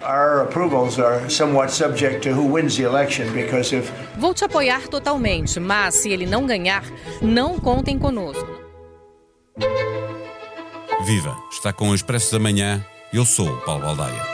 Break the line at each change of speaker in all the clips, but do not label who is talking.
Our approvals are somewhat subject to who wins the election because if
Vou te apoiar totalmente, mas se ele não ganhar, não contem conosco.
Viva! Está com o Expresso da Manhã. Eu sou o Paulo Baldaia.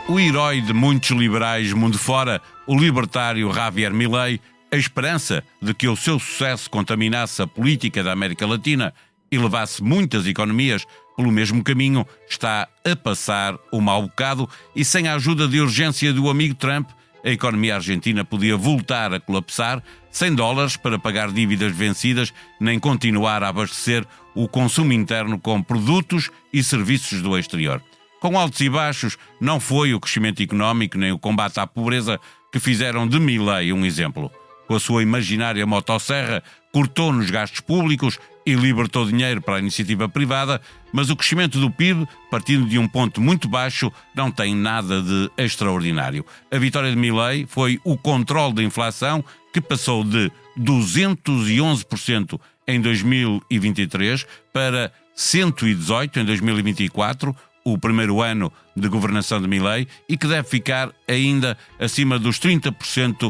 O herói de muitos liberais mundo fora, o libertário Javier Milei, a esperança de que o seu sucesso contaminasse a política da América Latina e levasse muitas economias pelo mesmo caminho, está a passar o mau bocado e sem a ajuda de urgência do amigo Trump, a economia argentina podia voltar a colapsar, sem dólares para pagar dívidas vencidas, nem continuar a abastecer o consumo interno com produtos e serviços do exterior. Com altos e baixos, não foi o crescimento económico nem o combate à pobreza que fizeram de Milei um exemplo. Com a sua imaginária motosserra, cortou nos gastos públicos e libertou dinheiro para a iniciativa privada, mas o crescimento do PIB, partindo de um ponto muito baixo, não tem nada de extraordinário. A vitória de Milei foi o controle da inflação, que passou de 211% em 2023 para 118% em 2024, o primeiro ano de governação de Milei, e que deve ficar ainda acima dos 30%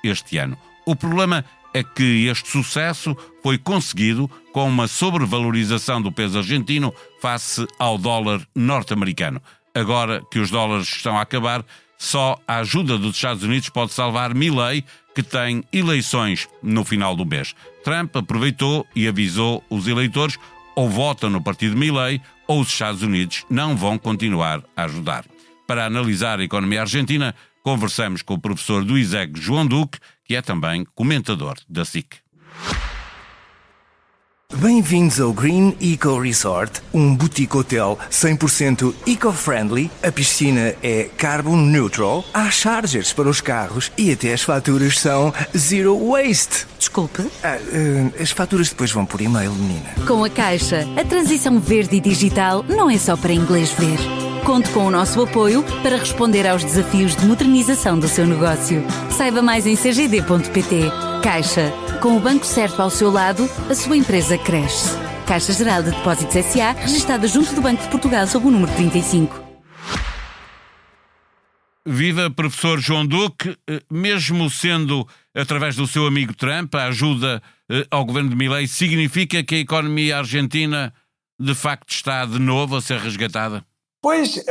este ano. O problema é que este sucesso foi conseguido com uma sobrevalorização do peso argentino face ao dólar norte-americano. Agora que os dólares estão a acabar, só a ajuda dos Estados Unidos pode salvar Milei, que tem eleições no final do mês. Trump aproveitou e avisou os eleitores: ou votam no partido Milei, ou os Estados Unidos não vão continuar a ajudar. Para analisar a economia argentina, conversamos com o professor do ISEG, João Duque, que é também comentador da SIC.
Bem-vindos ao Green Eco Resort, um boutique hotel 100% eco-friendly. A piscina é carbon neutral, há chargers para os carros e até as faturas são zero waste.
Desculpe?
As faturas depois vão por e-mail, menina.
Com a Caixa, a transição verde e digital não é só para inglês ver. Conte com o nosso apoio para responder aos desafios de modernização do seu negócio. Saiba mais em cgd.pt. Caixa. Com o banco certo ao seu lado, a sua empresa cresce. Caixa Geral de Depósitos S.A., registada junto do Banco de Portugal sob o número 35.
Viva, professor João Duque. Mesmo sendo através do seu amigo Trump, a ajuda ao governo de Milei significa que a economia argentina de facto está de novo a ser resgatada?
Pois,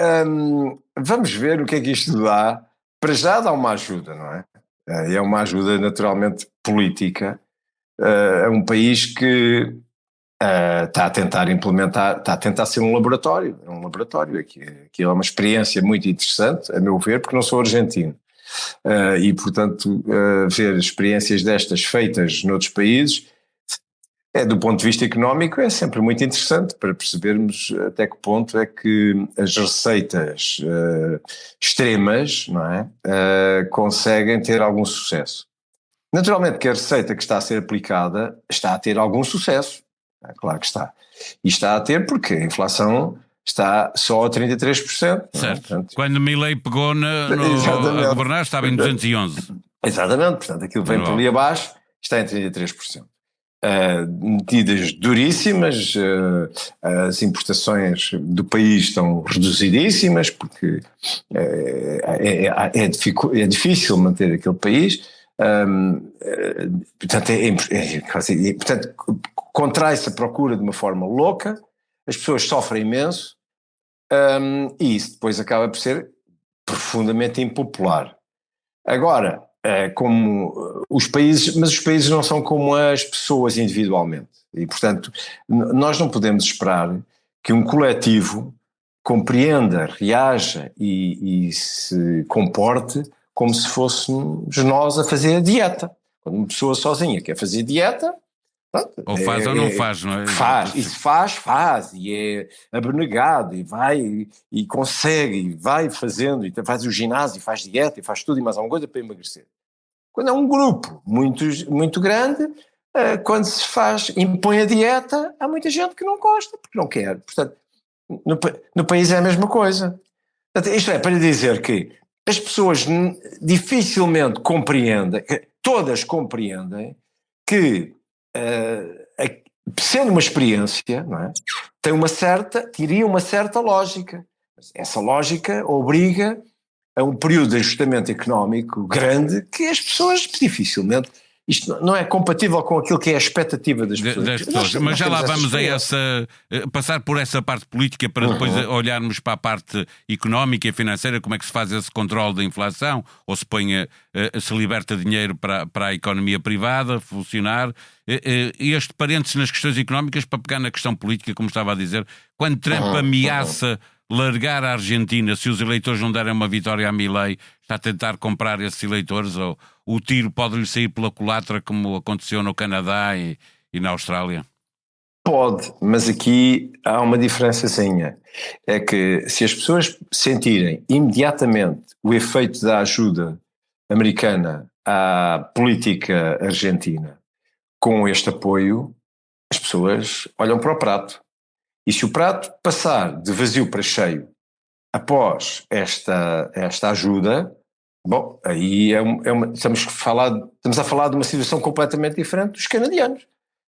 vamos ver o que é que isto dá. Para já dá uma ajuda, não é? É uma ajuda naturalmente política a um país que está a tentar implementar, está a tentar ser um laboratório. É um laboratório, aqui é uma experiência muito interessante, a meu ver, porque não sou argentino. E, portanto, ver experiências destas feitas noutros países, do ponto de vista económico, é sempre muito interessante para percebermos até que ponto é que as receitas extremas, não é, conseguem ter algum sucesso. Naturalmente que a receita que está a ser aplicada está a ter algum sucesso, claro que está. E está a ter porque a inflação está só a 33%.
Certo.
Portanto,
quando Milei pegou a governar estava em 211.
Exatamente, portanto aquilo vem por ali abaixo, está em 33%. Medidas duríssimas, as importações do país estão reduzidíssimas porque é difícil manter aquele país, portanto contrai-se a procura de uma forma louca, as pessoas sofrem imenso, e isso depois acaba por ser profundamente impopular. Agora, como os países, mas os países não são como as pessoas individualmente, e portanto nós não podemos esperar que um coletivo compreenda, reaja e se comporte como se fôssemos nós a fazer a dieta. Quando uma pessoa sozinha quer fazer dieta, pronto,
ou faz ou não faz, não é?
Faz, e se faz, e é abnegado, e vai, e consegue, e vai fazendo, e faz o ginásio, e faz dieta, e faz tudo e mais alguma coisa para emagrecer. Quando é um grupo muito, muito grande, quando se impõe a dieta, há muita gente que não gosta, porque não quer. Portanto, no país é a mesma coisa. Portanto, isto é para lhe dizer que as pessoas dificilmente compreendem, todas compreendem, que sendo uma experiência, não é? Teria uma certa lógica. Essa lógica obriga a um período de ajustamento económico grande que as pessoas dificilmente... Isto não é compatível com aquilo que é a expectativa das pessoas.
Mas já lá vamos passar por essa parte política para depois olharmos para a parte económica e financeira, como é que se faz esse controle da inflação, ou se se liberta dinheiro para a economia privada funcionar. Este parênteses nas questões económicas, para pegar na questão política, como estava a dizer, quando Trump ameaça largar a Argentina, se os eleitores não derem uma vitória a Milei, está a tentar comprar esses eleitores, ou o tiro pode-lhe sair pela culatra, como aconteceu no Canadá e na Austrália?
Pode, mas aqui há uma diferençazinha. É que se as pessoas sentirem imediatamente o efeito da ajuda americana à política argentina com este apoio, as pessoas olham para o prato. E se o prato passar de vazio para cheio após esta ajuda, bom, aí estamos a falar de uma situação completamente diferente dos canadianos,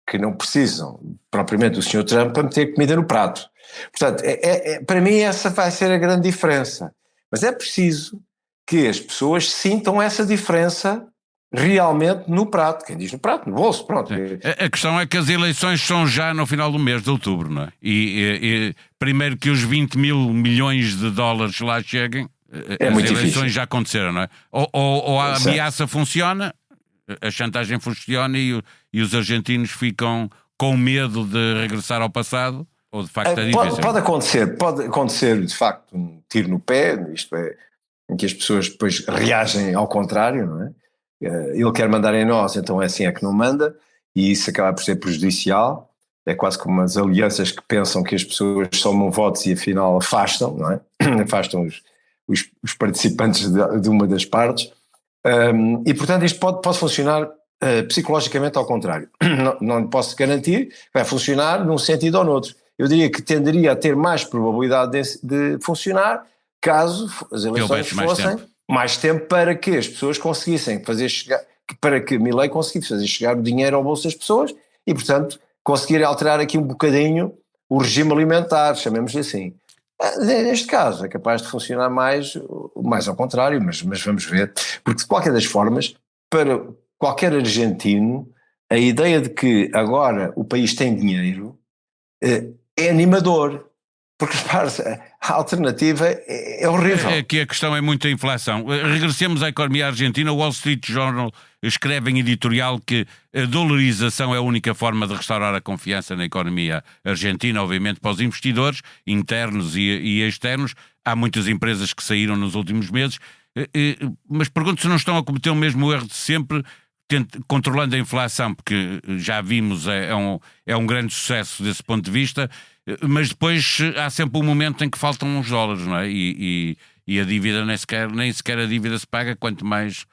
que não precisam propriamente do Sr. Trump para meter comida no prato. Portanto, para mim essa vai ser a grande diferença. Mas é preciso que as pessoas sintam essa diferença realmente no prato. Quem diz no prato, no bolso, pronto.
A questão é que as eleições são já no final do mês de outubro, não é? E primeiro que os 20 mil milhões de dólares lá cheguem, as eleições difícil. Já aconteceram, não é? Ou a ameaça funciona, a chantagem funciona e os argentinos ficam com medo de regressar ao passado, ou de facto é difícil?
Pode acontecer de facto um tiro no pé, isto é, em que as pessoas depois reagem ao contrário, não é? Ele quer mandar em nós, então é assim é que não manda, e isso acaba por ser prejudicial. É quase como as alianças que pensam que as pessoas somam votos e afinal afastam, não é? Afastam os participantes de uma das partes, e portanto isto pode funcionar psicologicamente ao contrário. Não posso garantir que vai funcionar num sentido ou noutro. Eu diria que tenderia a ter mais probabilidade de funcionar caso as eleições fossem mais tempo para que as pessoas conseguissem fazer chegar, para que Milei conseguisse fazer chegar o dinheiro ao bolso das pessoas e, portanto, conseguir alterar aqui um bocadinho o regime alimentar, chamemos-lhe assim. Neste caso é capaz de funcionar mais ao contrário, mas vamos ver, porque de qualquer das formas, para qualquer argentino, a ideia de que agora o país tem dinheiro é animador. Porque, a alternativa é horrível.
É que a questão é muita inflação. Regressemos à economia argentina. O Wall Street Journal escreve em editorial que a dolarização é a única forma de restaurar a confiança na economia argentina, obviamente para os investidores internos e externos. Há muitas empresas que saíram nos últimos meses, mas pergunto se não estão a cometer o mesmo erro de sempre, controlando a inflação, porque já vimos, é um grande sucesso desse ponto de vista, mas depois há sempre um momento em que faltam uns dólares, não é? E a dívida nem sequer a dívida se paga, quanto mais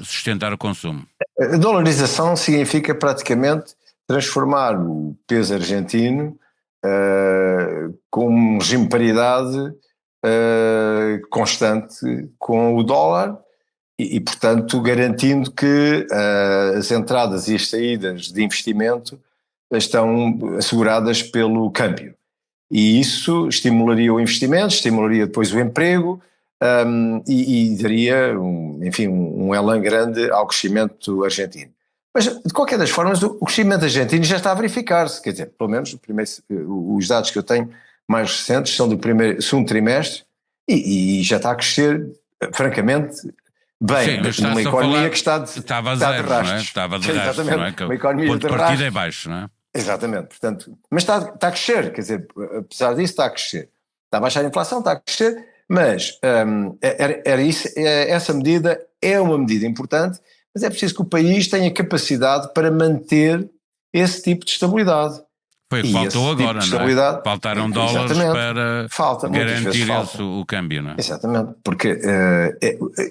sustentar o consumo.
A dolarização significa praticamente transformar o peso argentino com um regime de paridade constante com o dólar e, portanto, garantindo que as entradas e as saídas de investimento estão asseguradas pelo câmbio. E isso estimularia o investimento, estimularia depois o emprego e daria, um elan grande ao crescimento argentino. Mas, de qualquer das formas, o crescimento argentino já está a verificar-se. Quer dizer, pelo menos os dados que eu tenho mais recentes são do segundo trimestre e já está a crescer, francamente, bem, numa economia que está de rastros.
Estava de rastros, não é?
Uma economia
de partida é baixo, não é?
Exatamente, portanto, mas está a crescer, quer dizer, apesar disso está a crescer. Está a baixar a inflação, está a crescer, mas essa medida é uma medida importante, mas é preciso que o país tenha capacidade para manter esse tipo de estabilidade.
Foi o que faltou agora, não é? Faltaram dólares para garantir o câmbio, não é?
Exatamente, porque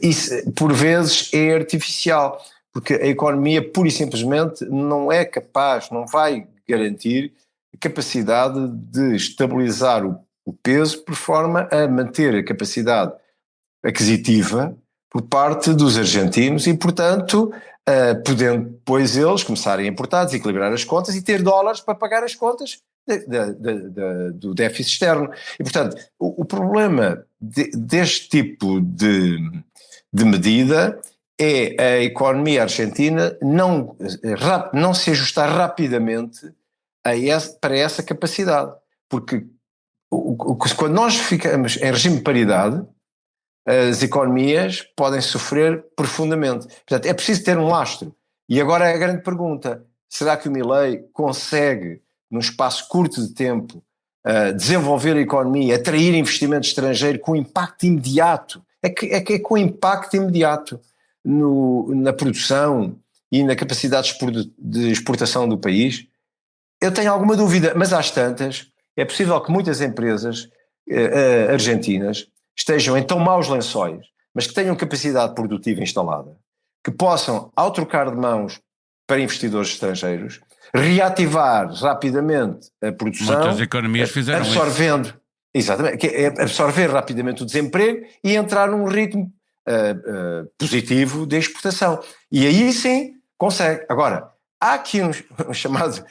isso por vezes é artificial, porque a economia pura e simplesmente não é capaz, não vai garantir a capacidade de estabilizar o peso por forma a manter a capacidade aquisitiva por parte dos argentinos e, portanto, podendo depois eles começarem a importar, desequilibrar as contas e ter dólares para pagar as contas do déficit externo. E, portanto, o problema deste tipo de medida é a economia argentina não se ajustar rapidamente para essa capacidade. Porque quando nós ficamos em regime de paridade, as economias podem sofrer profundamente. Portanto, é preciso ter um lastro. E agora é a grande pergunta: será que o Milei consegue, num espaço curto de tempo, desenvolver a economia, atrair investimento estrangeiro com impacto imediato? É que é com impacto imediato na produção e na capacidade de exportação do país? Eu tenho alguma dúvida, mas às tantas é possível que muitas empresas argentinas estejam em tão maus lençóis, mas que tenham capacidade produtiva instalada, que possam, ao trocar de mãos para investidores estrangeiros, reativar rapidamente a produção.
Muitas economias fizeram
absorvendo,
isso.
Exatamente, absorver rapidamente o desemprego e entrar num ritmo positivo de exportação. E aí sim consegue. Agora, há aqui um chamado,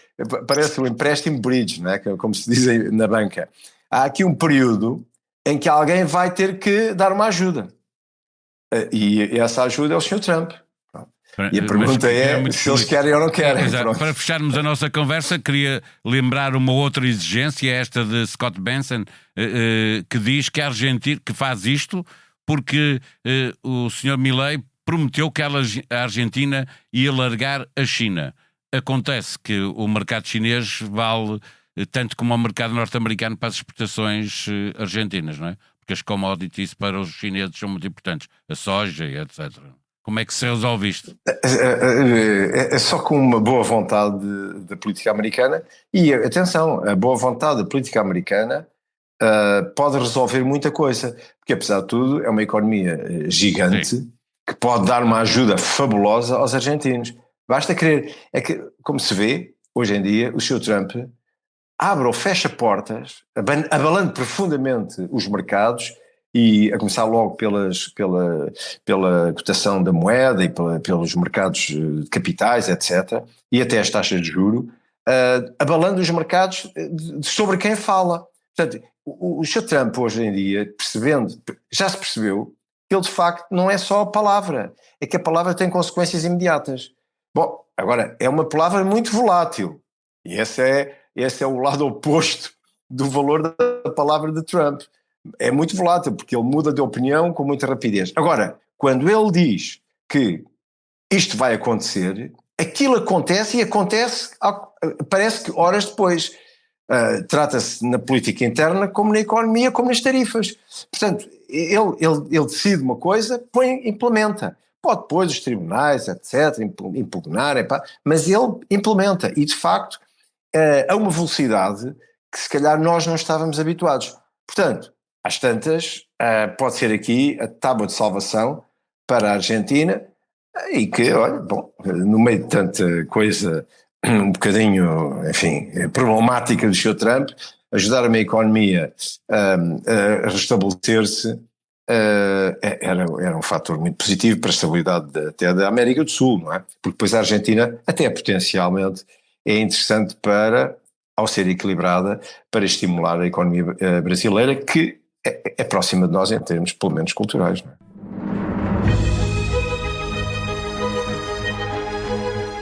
parece um empréstimo bridge, não é? Como se diz na banca. Há aqui um período em que alguém vai ter que dar uma ajuda. E essa ajuda é o Sr. Trump. E a pergunta é se eles querem ou não querem.
Para fecharmos a nossa conversa, queria lembrar uma outra exigência, esta de Scott Bessent, que diz que a Argentina, que faz isto porque o Sr. Milei prometeu que a Argentina ia largar a China. Acontece que o mercado chinês vale tanto como o mercado norte-americano para as exportações argentinas, não é? Porque as commodities para os chineses são muito importantes, a soja e etc. Como é que se resolve isto?
É só com uma boa vontade da política americana e, atenção, a boa vontade da política americana pode resolver muita coisa, porque apesar de tudo é uma economia gigante. Sim. Que pode dar uma ajuda fabulosa aos argentinos. Basta querer. É que, como se vê, hoje em dia, o Sr. Trump abre ou fecha portas, abalando profundamente os mercados, e a começar logo pela cotação da moeda e pelos mercados de capitais, etc., e até as taxas de juros, abalando os mercados sobre quem fala. Portanto, o Sr. Trump hoje em dia, já se percebeu que ele de facto não é só a palavra, é que a palavra tem consequências imediatas. Bom, agora, é uma palavra muito volátil, e esse é o lado oposto do valor da palavra de Trump. É muito volátil, porque ele muda de opinião com muita rapidez. Agora, quando ele diz que isto vai acontecer, aquilo acontece, e acontece, parece que horas depois. Trata-se na política interna, como na economia, como nas tarifas. Portanto, ele decide uma coisa, implementa. Pode depois os tribunais, etc., impugnarem, mas ele implementa. E, de facto, a uma velocidade que se calhar nós não estávamos habituados. Portanto, às tantas, pode ser aqui a tábua de salvação para a Argentina, e que, olha, bom, no meio de tanta coisa um bocadinho, enfim, problemática do Sr. Trump, ajudar a minha economia a restabelecer-se era um fator muito positivo para a estabilidade até da América do Sul, não é? Porque depois a Argentina, até potencialmente, é interessante ao ser equilibrada, para estimular a economia brasileira, que é próxima de nós em termos, pelo menos, culturais, não é?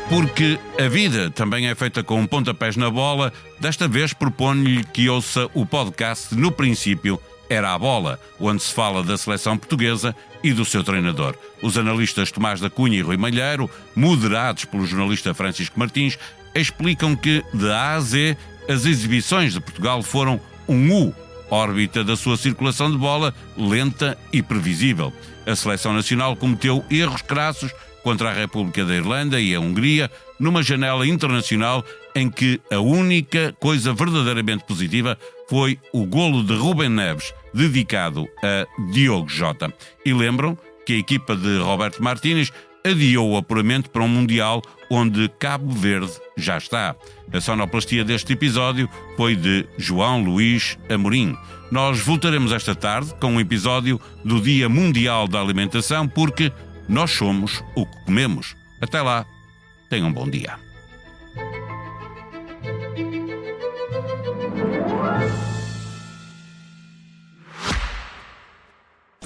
Porque a vida também é feita com pontapés na bola, desta vez proponho-lhe que ouça o podcast No Princípio Era a Bola, onde se fala da seleção portuguesa e do seu treinador. Os analistas Tomás da Cunha e Rui Malheiro, moderados pelo jornalista Francisco Martins, explicam que, de A a Z, as exibições de Portugal foram um U, órbita da sua circulação de bola lenta e previsível. A seleção nacional cometeu erros crassos contra a República da Irlanda e a Hungria, numa janela internacional em que a única coisa verdadeiramente positiva foi o golo de Rubem Neves, dedicado a Diogo Jota. E lembram que a equipa de Roberto Martínez adiou o apuramento para um Mundial onde Cabo Verde já está. A sonoplastia deste episódio foi de João Luís Amorim. Nós voltaremos esta tarde com um episódio do Dia Mundial da Alimentação, porque nós somos o que comemos. Até lá, tenham um bom dia.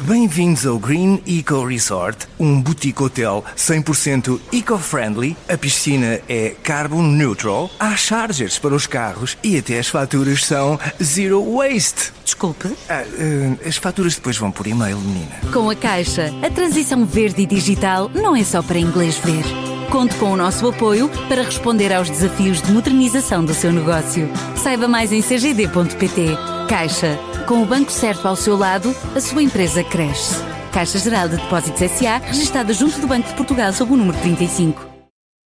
Bem-vindos ao Green Eco Resort, um boutique hotel 100% eco-friendly. A piscina é carbon neutral, há chargers para os carros e até as faturas são zero waste.
Desculpe.
As faturas depois vão por e-mail, menina.
Com a Caixa, a transição verde e digital não é só para inglês ver. Conte com o nosso apoio para responder aos desafios de modernização do seu negócio. Saiba mais em cgd.pt. Caixa. Com o banco certo ao seu lado, a sua empresa cresce. Caixa Geral de Depósitos S.A., registada junto do Banco de Portugal sob o número 35.